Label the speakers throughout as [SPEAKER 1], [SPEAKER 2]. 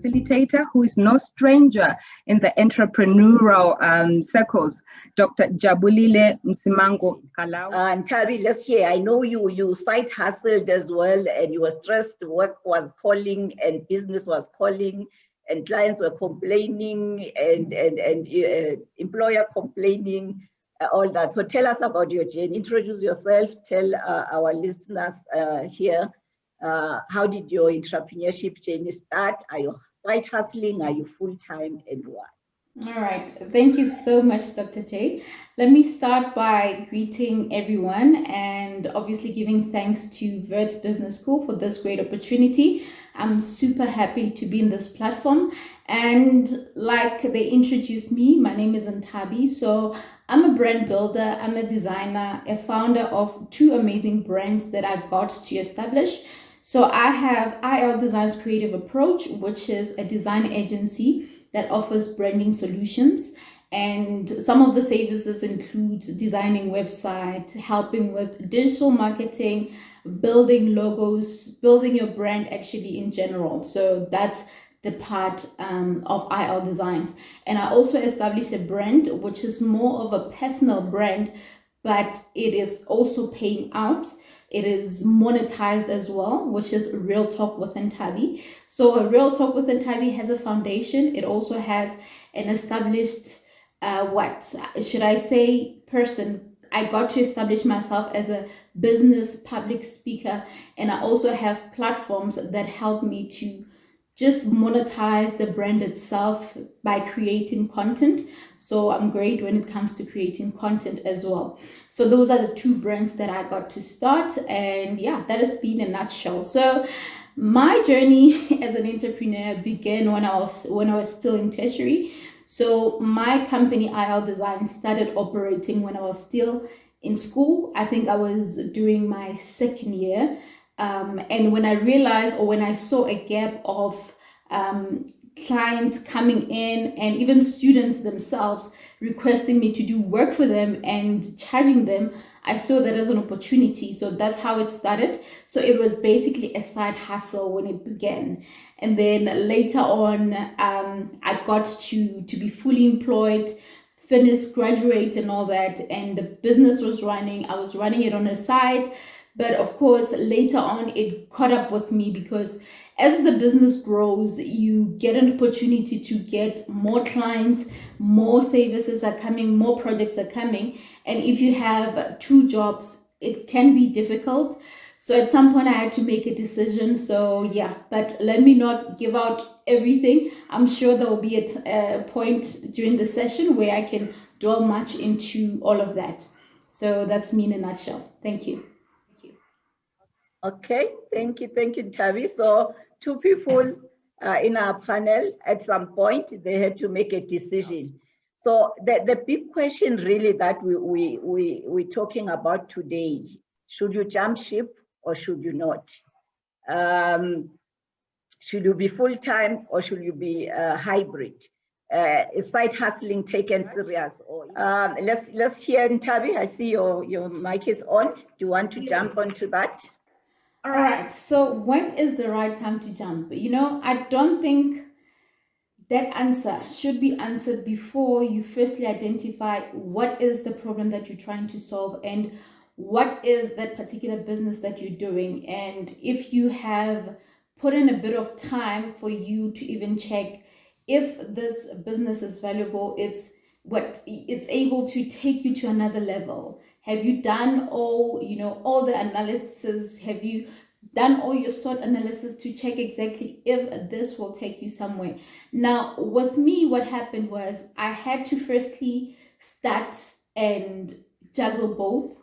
[SPEAKER 1] facilitator who is no stranger in the entrepreneurial circles, Dr. Jabulile Msimango Kalau.
[SPEAKER 2] And Ntabi, let's hear. I know you side hustled as well, and you were stressed. Work was calling, and business was calling, and clients were complaining, and employer complaining, all that. So tell us about your journey. Introduce yourself. Tell our listeners here, how did your entrepreneurship journey start? Are you side hustling? Are you full-time, and why?
[SPEAKER 3] All right. Thank you so much, Dr. J. Let me start by greeting everyone and obviously giving thanks to Wits Business School for this great opportunity. I'm super happy to be in this platform. And like they introduced me, my name is Ntabi. So I'm a brand builder, I'm a designer, a founder of 2 amazing brands that I got to establish. So I have IL Design's Creative Approach, which is a design agency that offers branding solutions. And some of the services include designing websites, helping with digital marketing, building logos, building your brand actually in general. So that's the part of IL Designs. And I also established a brand, which is more of a personal brand, but it is also paying out. It is monetized as well, which is RealTalkWithNthabi. So RealTalkWithNthabi has a foundation. It also has an established, person. I got to establish myself as a business public speaker. And I also have platforms that help me to just monetize the brand itself by creating content. So I'm great when it comes to creating content as well. So those are the 2 brands that I got to start. And yeah, that has been a nutshell. So my journey as an entrepreneur began when I was still in tertiary. So my company IL Design started operating when I was still in school. I think I was doing my 2nd year. And when I realized, or when I saw a gap of clients coming in and even students themselves requesting me to do work for them and charging them, I saw that as an opportunity. So that's how it started. So it was basically a side hustle when it began. And then later on, I got to be fully employed, finished, graduate and all that. And the business was running. I was running it on the side. But of course, later on, it caught up with me because as the business grows, you get an opportunity to get more clients, more services are coming, more projects are coming. And if you have 2 jobs, it can be difficult. So at some point I had to make a decision. So yeah, but let me not give out everything. I'm sure there will be a point during the session where I can dwell much into all of that. So that's me in a nutshell. Thank you.
[SPEAKER 2] Okay, thank you, Ntabi. So 2 people in our panel, at some point, they had to make a decision. So the big question really that we're talking about today, should you jump ship or should you not? Should you be full-time or should you be hybrid? Is side hustling taken serious? Or let's hear Ntabi. I see your mic is on. Do you want to jump onto that?
[SPEAKER 3] All right. So when is the right time to jump? I don't think that answer should be answered before you firstly identify what is the problem that you're trying to solve and what is that particular business that you're doing. And if you have put in a bit of time for you to even check if this business is valuable, it's able to take you to another level. Have you done all the analysis? Have you done all your SWOT analysis to check exactly if this will take you somewhere? Now, with me, what happened was I had to firstly start and juggle both.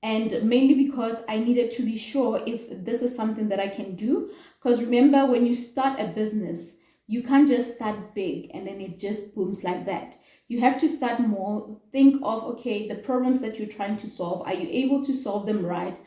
[SPEAKER 3] And mainly because I needed to be sure if this is something that I can do. Because remember, when you start a business, you can't just start big and then it just booms like that. You have to start small. Think of, okay, the problems that you're trying to solve. Are you able to solve them right?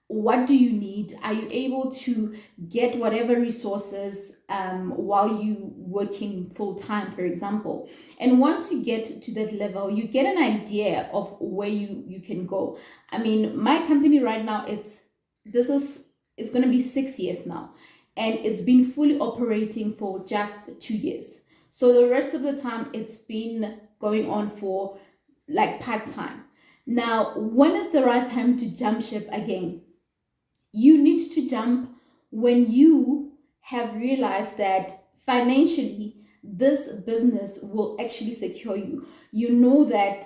[SPEAKER 3] What do you need? Are you able to get whatever resources while you working full time, for example? And once you get to that level, you get an idea of where you can go. I mean, my company right now, it's going to be 6 years now. and it's been fully operating for just 2 years. So the rest of the time it's been going on for like part-time. Now, when is the right time to jump ship again? You need to jump when you have realized that financially this business will actually secure you. You know that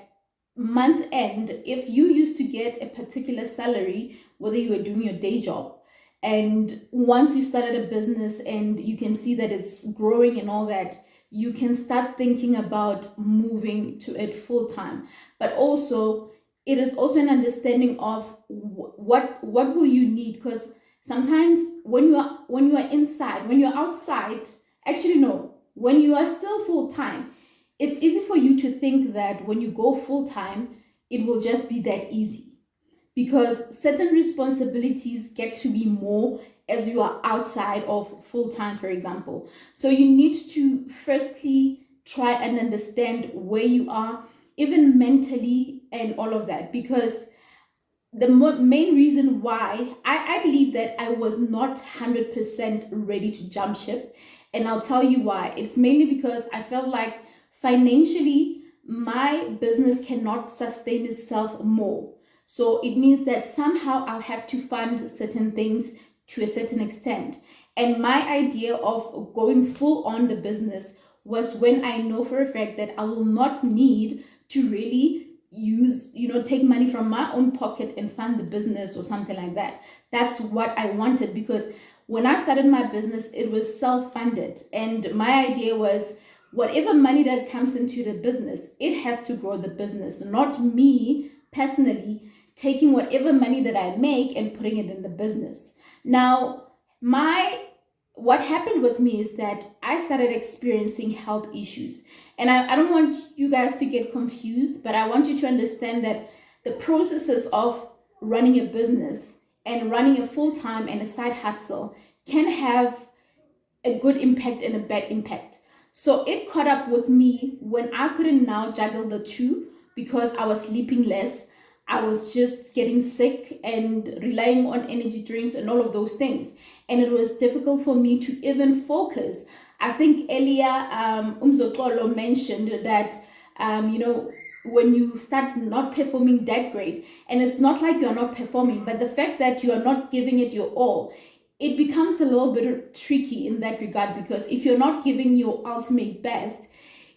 [SPEAKER 3] month end, if you used to get a particular salary, whether you were doing your day job, and once you started a business and you can see that it's growing and all that, you can start thinking about moving to it full time. But also, it is also an understanding of what will you need, because sometimes when you are inside, when you're outside, actually no, when you are still full time, it's easy for you to think that when you go full time, it will just be that easy, because certain responsibilities get to be more as you are outside of full time, for example. So you need to firstly try and understand where you are, even mentally and all of that, because the main reason why I believe that I was not 100% ready to jump ship, and I'll tell you why. It's mainly because I felt like financially my business cannot sustain itself more. So it means that somehow I'll have to fund certain things to a certain extent. And my idea of going full on the business was when I know for a fact that I will not need to really take money from my own pocket and fund the business or something like that. That's what I wanted, because when I started my business, it was self-funded. And my idea was whatever money that comes into the business, it has to grow the business, not me personally taking whatever money that I make and putting it in the business. Now, what happened with me is that I started experiencing health issues. And I don't want you guys to get confused, but I want you to understand that the processes of running a business and running a full-time and a side hustle can have a good impact and a bad impact. So it caught up with me when I couldn't now juggle the two, because I was sleeping less. I was just getting sick and relying on energy drinks and all of those things. And it was difficult for me to even focus. I think earlier, Umzokolo mentioned that, when you start not performing that great, and it's not like you're not performing, but the fact that you are not giving it your all, it becomes a little bit tricky in that regard, because if you're not giving your ultimate best,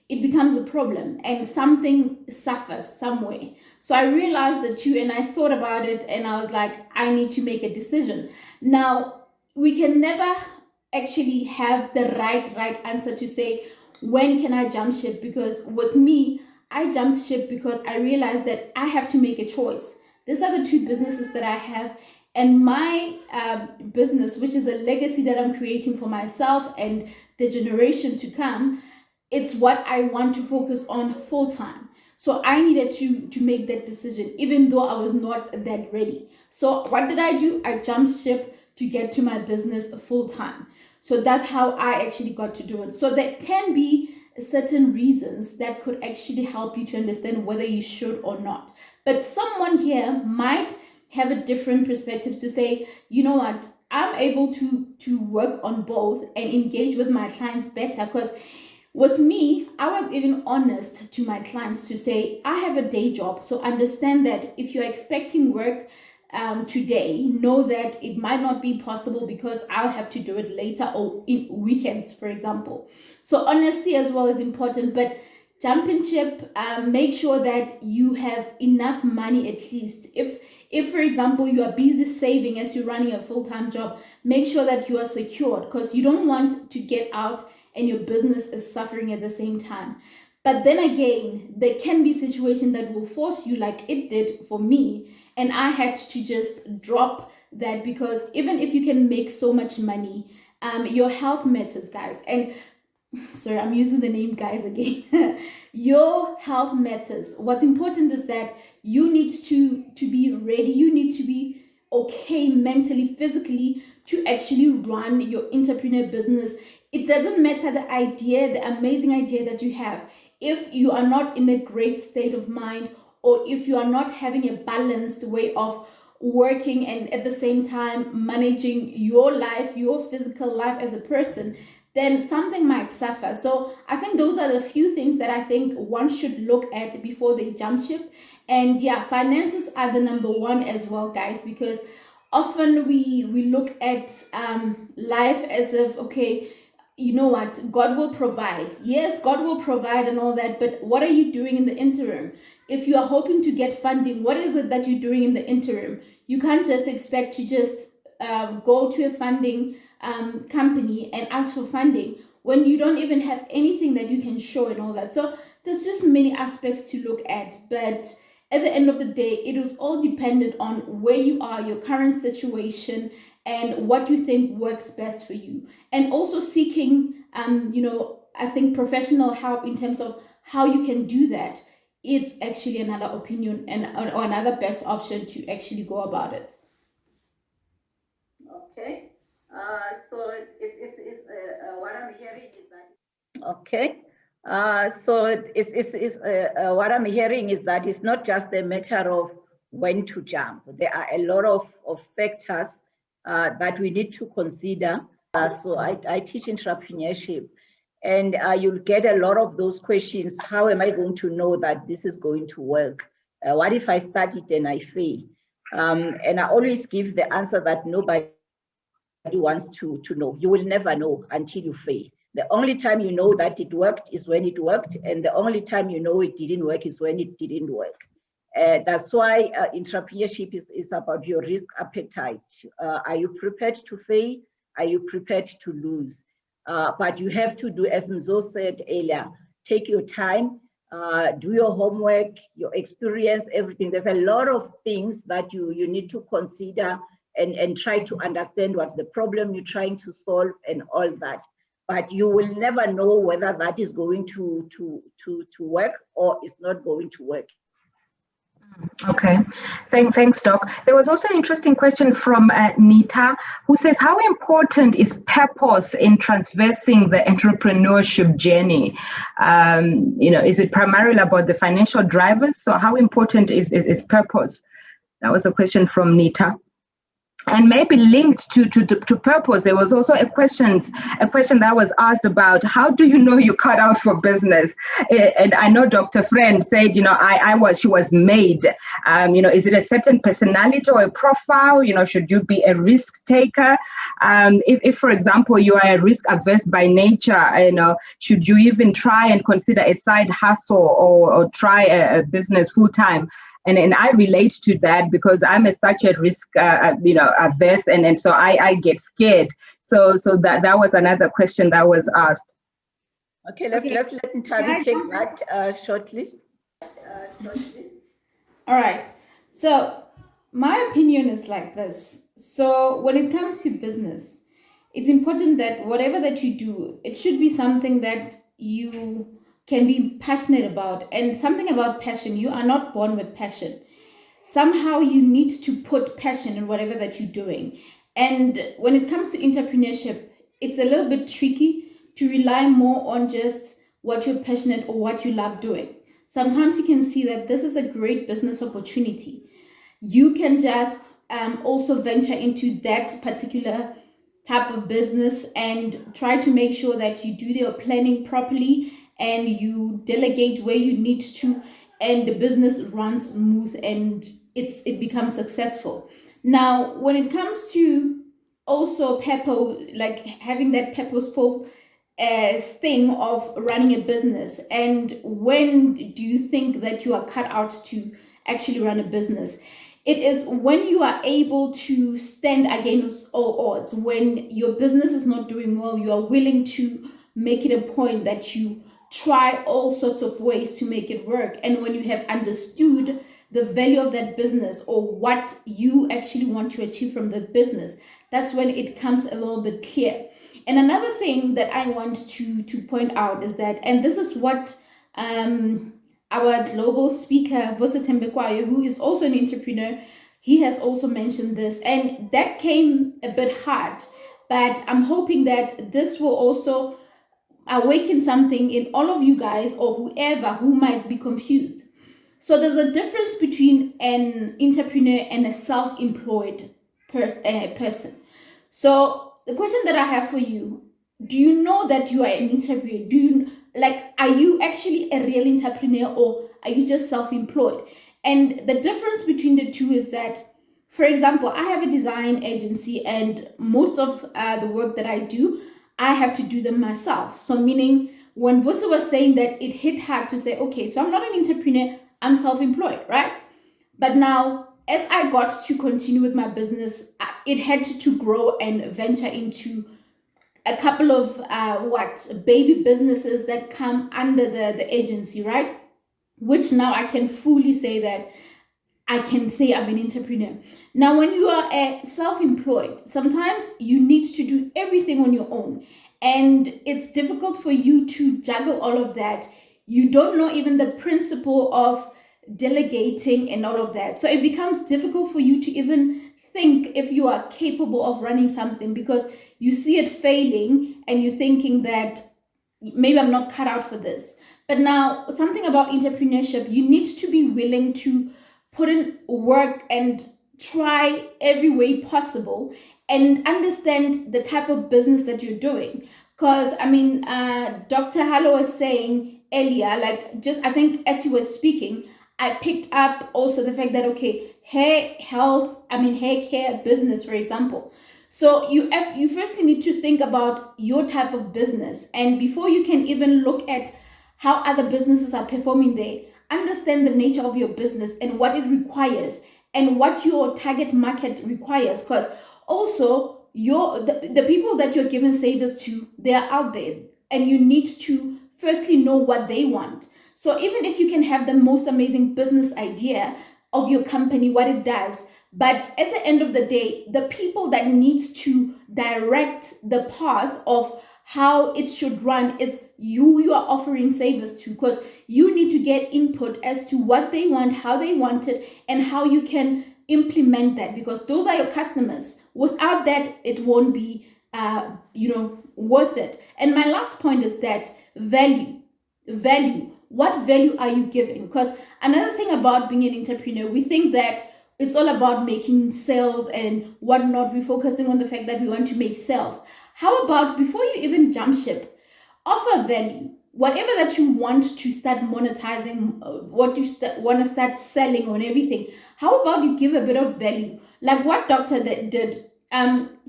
[SPEAKER 3] it becomes a problem and something suffers somewhere. So I realized the two, and I thought about it, and I was like, I need to make a decision. Now, we can never actually have the right answer to say, when can I jump ship? Because with me, I jumped ship because I realized that I have to make a choice. These are the two businesses that I have, and my business, which is a legacy that I'm creating for myself and the generation to come, it's what I want to focus on full time. So I needed to make that decision, even though I was not that ready. So what did I do? I jumped ship to get to my business full time. So that's how I actually got to do it. So there can be certain reasons that could actually help you to understand whether you should or not. But someone here might have a different perspective to say, you know what, I'm able to work on both and engage with my clients better, because with me, I was even honest to my clients to say, I have a day job. So understand that if you're expecting work today, know that it might not be possible because I'll have to do it later or in weekends, for example. So honesty as well is important, but jumping ship, make sure that you have enough money at least. If for example, you are busy saving as you're running a full-time job, make sure that you are secured, because you don't want to get out and your business is suffering at the same time. But then again, there can be situations that will force you, like it did for me, and I had to just drop that, because even if you can make so much money, your health matters, guys. And sorry, I'm using the name guys again. Your health matters. What's important is that you need to be ready. You need to be okay mentally, physically, to actually run your entrepreneur business. It doesn't matter the idea, the amazing idea that you have. If you are not in a great state of mind, or if you are not having a balanced way of working and at the same time managing your life, your physical life as a person, then something might suffer. So I think those are the few things that I think one should look at before they jump ship. And yeah, finances are the number one as well, guys, because often we look at life as if, okay, you know what, God will provide. Yes, God will provide and all that, but what are you doing in the interim? If you are hoping to get funding, what is it that you're doing in the interim? You can't just expect to just go to a funding company and ask for funding when you don't even have anything that you can show and all that. So there's just many aspects to look at, but at the end of the day, it is all dependent on where you are, your current situation, and what you think works best for you. And also seeking, I think professional help in terms of how you can do that. It's actually another opinion or another best option to actually go about it.
[SPEAKER 2] Okay. So what I'm hearing is that. Okay. What I'm hearing is that it's not just a matter of when to jump. There are a lot of factors that we need to consider. So I teach entrepreneurship, and you'll get a lot of those questions. How am I going to know that this is going to work? What if I start it and I fail? And I always give the answer that nobody wants to know. You will never know until you fail. The only time you know that it worked is when it worked, and the only time you know it didn't work is when it didn't work. That's why entrepreneurship is about your risk appetite. Are you prepared to fail? Are you prepared to lose? But you have to do, as Mzo said earlier, take your time, do your homework, your experience, everything. There's a lot of things that you need to consider and try to understand what's the problem you're trying to solve and all that. But you will never know whether that is going to work or it's not going to work.
[SPEAKER 1] Okay, thanks, Doc. There was also an interesting question from Nita, who says, how important is purpose in traversing the entrepreneurship journey? Is it primarily about the financial drivers? So how important is purpose? That was a question from Nita. And maybe linked to purpose, there was also a question that was asked about how do you know you cut out for business? And I know Dr. Friend said, she was made. Is it a certain personality or a profile? Should you be a risk taker? If for example, you are a risk averse by nature, should you even try and consider a side hustle or try a business full time? And I relate to that because I'm such a risk, averse, and so I get scared. So that was another question that was asked.
[SPEAKER 2] Okay, let's let Nthabi take that shortly.
[SPEAKER 3] All right. So my opinion is like this. So when it comes to business, it's important that whatever that you do, it should be something that you can be passionate about. And something about passion, you are not born with passion. Somehow you need to put passion in whatever that you're doing. And when it comes to entrepreneurship, it's a little bit tricky to rely more on just what you're passionate or what you love doing. Sometimes you can see that this is a great business opportunity. You can just also venture into that particular type of business and try to make sure that you do your planning properly and you delegate where you need to, and the business runs smooth and it becomes successful. Now, when it comes to also like having that purposeful thing of running a business, and when do you think that you are cut out to actually run a business? It is when you are able to stand against all odds. When your business is not doing well, you are willing to make it a point that you try all sorts of ways to make it work. And when you have understood the value of that business or what you actually want to achieve from that business, that's when it comes a little bit clear. And another thing that I want to point out is that, and this is what our global speaker, Vusi, who is also an entrepreneur, he has also mentioned this, and that came a bit hard, but I'm hoping that this will also awaken something in all of you guys or whoever who might be confused. So there's a difference between an entrepreneur and a self-employed person. So the question that I have for you, do you know that you are an entrepreneur? Are you actually a real entrepreneur, or are you just self-employed? And the difference between the two is that, for example, I have a design agency, and most of the work that I do, I have to do them myself. So meaning, when Vusi was saying that, it hit hard to say, okay, so I'm not an entrepreneur, I'm self-employed, right? But now, as I got to continue with my business, it had to grow and venture into a couple of baby businesses that come under the agency, right? Which now I can fully say that I can say I'm an entrepreneur. Now, when you are a self-employed, sometimes you need to do everything on your own, and it's difficult for you to juggle all of that. You don't know even the principle of delegating and all of that. So it becomes difficult for you to even think if you are capable of running something, because you see it failing and you're thinking that maybe I'm not cut out for this. But now, something about entrepreneurship, you need to be willing to put in work and try every way possible and understand the type of business that you're doing. Because Dr. Hajo was saying earlier, I think as he was speaking, I picked up also the fact that, okay, hair care business, for example. So you firstly need to think about your type of business, and before you can even look at how other businesses are performing there, understand the nature of your business and what it requires and what your target market requires. Because also the people that you're giving savers to, they are out there, and you need to firstly know what they want. So even if you can have the most amazing business idea of your company, what it does, but at the end of the day, the people that needs to direct the path of how it should run, it's you are offering savers to, because you need to get input as to what they want, how they want it, and how you can implement that, because those are your customers. Without that, it won't be worth it. And my last point is that value. What value are you giving? Because another thing about being an entrepreneur, we think that it's all about making sales and whatnot. We're focusing on the fact that we want to make sales. How about, before you even jump ship, offer value? Whatever that you want to start monetizing, what you want to start selling on everything, how about you give a bit of value? Like what Doctor did.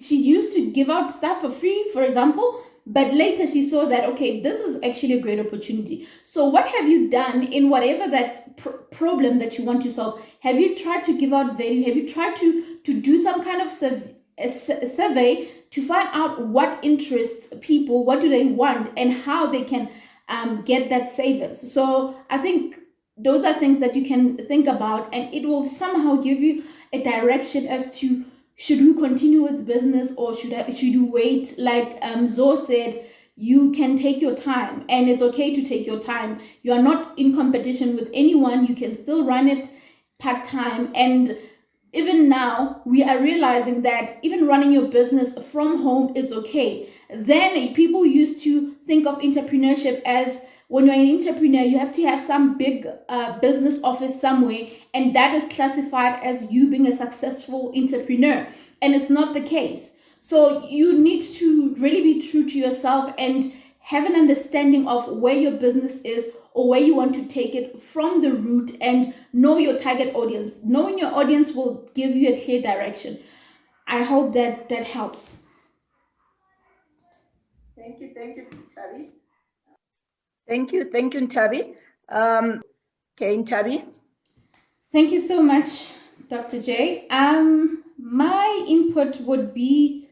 [SPEAKER 3] She used to give out stuff for free, for example, but later she saw that, okay, this is actually a great opportunity. So what have you done in whatever that problem that you want to solve? Have you tried to give out value? Have you tried to do some kind of survey to find out what interests people, what do they want, and how they can get that savers? So I think those are things that you can think about, and it will somehow give you a direction as to, should we continue with business, or should you wait? Like Zoe said, you can take your time, and it's okay to take your time. You are not in competition with anyone. You can still run it part-time. And even now, we are realizing that even running your business from home is okay. Then people used to think of entrepreneurship as, when you're an entrepreneur, you have to have some big business office somewhere, and that is classified as you being a successful entrepreneur. And it's not the case. So you need to really be true to yourself and have an understanding of where your business is, or where you want to take it from the root, and know your target audience. Knowing your audience will give you a clear direction. I hope that helps.
[SPEAKER 2] Thank you, Nthabi. Thank you, Nthabi. Okay, Nthabi.
[SPEAKER 3] Thank you so much, Dr. J. My input would be,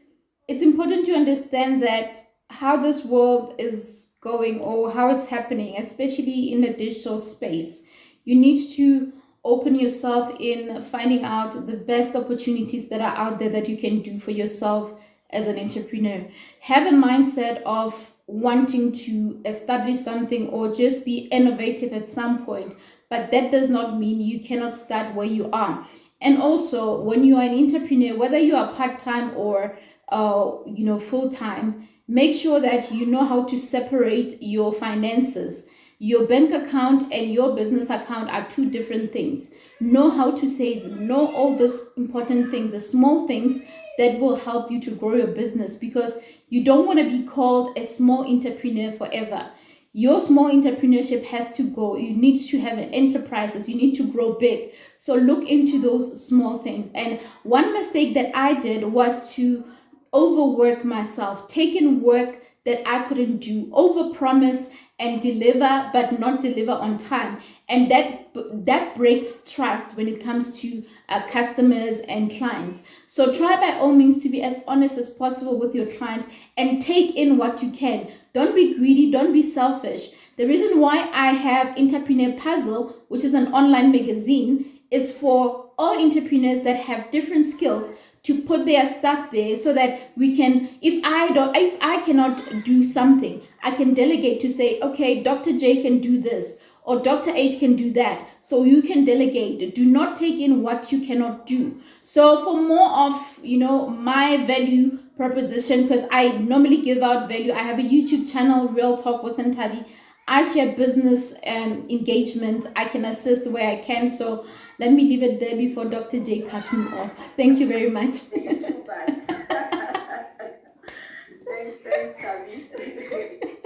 [SPEAKER 3] it's important to understand that how this world is going, or how it's happening, especially in the digital space. You need to open yourself in finding out the best opportunities that are out there that you can do for yourself as an entrepreneur. Have a mindset of wanting to establish something or just be innovative at some point, but that does not mean you cannot start where you are. And also, when you are an entrepreneur, whether you are part-time or full-time, make sure that you know how to separate your finances. Your bank account and your business account are two different things. Know how to save, know all these important things, the small things that will help you to grow your business, because you don't want to be called a small entrepreneur forever. Your small entrepreneurship has to go. You need to have an enterprises. You need to grow big. So look into those small things. And one mistake that I did was to overwork myself, taking work that I couldn't do, overpromise and deliver, but not deliver on time. And that breaks trust when it comes to customers and clients. So try by all means to be as honest as possible with your client and take in what you can. Don't be greedy, don't be selfish. The reason why I have Entrepreneur Puzzle, which is an online magazine, is for all entrepreneurs that have different skills to put their stuff there, so that we can, if I cannot do something, I can delegate to say, okay, Dr. J can do this, or Dr. H can do that. So you can delegate. Do not take in what you cannot do. So for more of, my value proposition, because I normally give out value, I have a YouTube channel, Real Talk with Ntabi. I share business engagements. I can assist where I can. So let me leave it there before Dr. J cuts me off. Thank you very much.
[SPEAKER 2] Thanks, Tabi.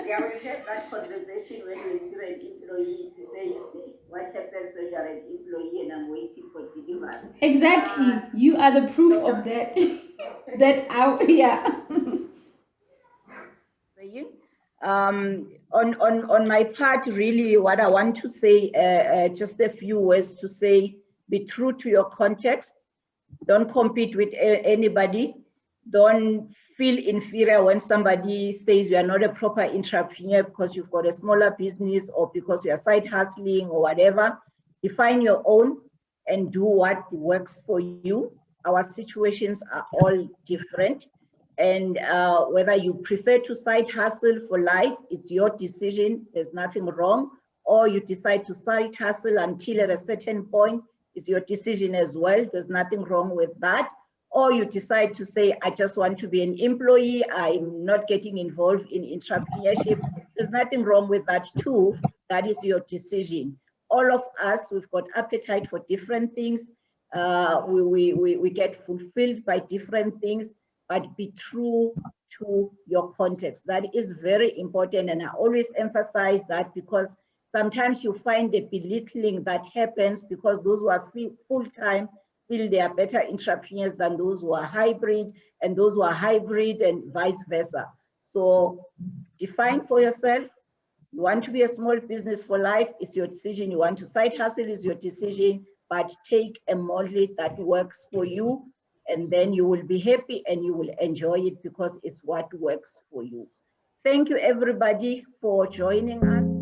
[SPEAKER 2] Yeah, we had that conversation when we were still an employee to say, you see, what happens when you're an employee and I'm waiting for delivery.
[SPEAKER 3] Exactly. You are the proof of that. Yeah.
[SPEAKER 2] On my part, really, what I want to say, just a few words to say: be true to your context. Don't compete with anybody. Don't feel inferior when somebody says you are not a proper entrepreneur because you've got a smaller business or because you are side hustling or whatever. Define your own and do what works for you. Our situations are all different. And whether you prefer to side hustle for life, it's your decision. There's nothing wrong. Or you decide to side hustle until at a certain point, it's your decision as well. There's nothing wrong with that. Or you decide to say, I just want to be an employee. I'm not getting involved in entrepreneurship. There's nothing wrong with that too. That is your decision. All of us, we've got appetite for different things. We get fulfilled by different things, but be true to your context. That is very important. And I always emphasize that, because sometimes you find the belittling that happens because those who are full-time feel they are better entrepreneurs than those who are hybrid, and those who are hybrid and vice versa. So define for yourself. You want to be a small business for life, it's your decision. You want to side hustle, is your decision, but take a model that works for you, and then you will be happy and you will enjoy it because it's what works for you. Thank you, everybody, for joining us.